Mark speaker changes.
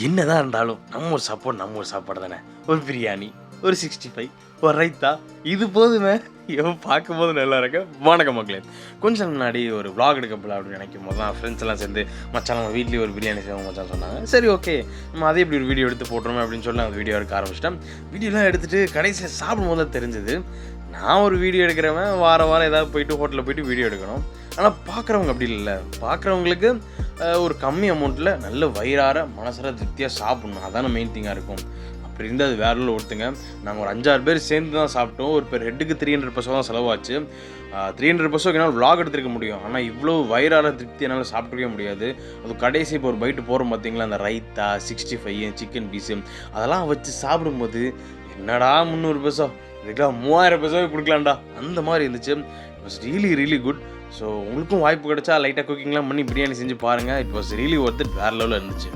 Speaker 1: என்னதான் இருந்தாலும் நம்ம ஒரு சாப்பாடு தானே. ஒரு பிரியாணி, ஒரு 65, ஒரு ரைத்தா இது போதுமே. பார்க்கும்போது நல்லா இருக்கு. வணக்கம் மக்களே. கொஞ்ச நாள் முன்னாடி ஒரு விளாக் எடுக்க போகலாம் அப்படின்னு நினைக்கும் போது தான் ஃப்ரெண்ட்ஸ் எல்லாம் சேர்ந்து மச்சான் நம்ம வீட்லேயே ஒரு பிரியாணி செய்வோம் மச்சான் சொன்னாங்க. சரி ஓகே நம்ம அதே இப்படி ஒரு வீடியோ எடுத்து போட்டுருமே அப்படின்னு சொல்லி அந்த வீடியோ எடுக்க ஆரம்பிச்சிட்டேன். வீடியோலாம் எடுத்துகிட்டு கடைசியில் சாப்பிடும்போது தான் தெரிஞ்சது நான் ஒரு வீடியோ எடுக்கிறவன் வாரம் ஏதாவது போயிட்டு ஹோட்டலில் போயிட்டு வீடியோ எடுக்கணும். ஆனால் பார்க்குறவங்க அப்படி இல்லை. பார்க்குறவங்களுக்கு ஒரு கம்மி அமௌண்ட்டில் நல்ல வயிறார மனசார திருப்தியாக சாப்பிட்ணும். அதான மெயின் திங்காக இருக்கும். அப்படி இருந்தால் அது வேறு ஒருத்தங்க நாங்கள் ஒரு 5-6 பேர் சேர்ந்து தான் சாப்பிட்டோம். ஒரு பேர் ஹெட்டுக்கு 300 பைசா தான் செலவாச்சு. 300 பைசாவுக்கு என்னால் விளாக் எடுத்துருக்க முடியும். ஆனால் இவ்வளோ வயிறார திருப்தி என்னால் சாப்பிட்ருக்கவே முடியாது. அது கடைசி இப்போ ஒரு பைட்டு போகிறோம் பார்த்தீங்களா, அந்த ரைத்தா 65 சிக்கன் பீஸு அதெல்லாம் வச்சு சாப்பிடும்போது என்னடா 300 பைசா இதுக்கெல்லாம் 3000 பைசாவே கொடுக்கலாம்டா அந்த மாதிரி இருந்துச்சு. It was really good. So உங்களுக்கும் வாய்ப்பு கிடைச்சா லைட்டாக குக்கிங்லாம் பண்ணி பிரியாணி செஞ்சு பாருங்கள். It was really worth it. வேறு லெவலில் இருந்துச்சு.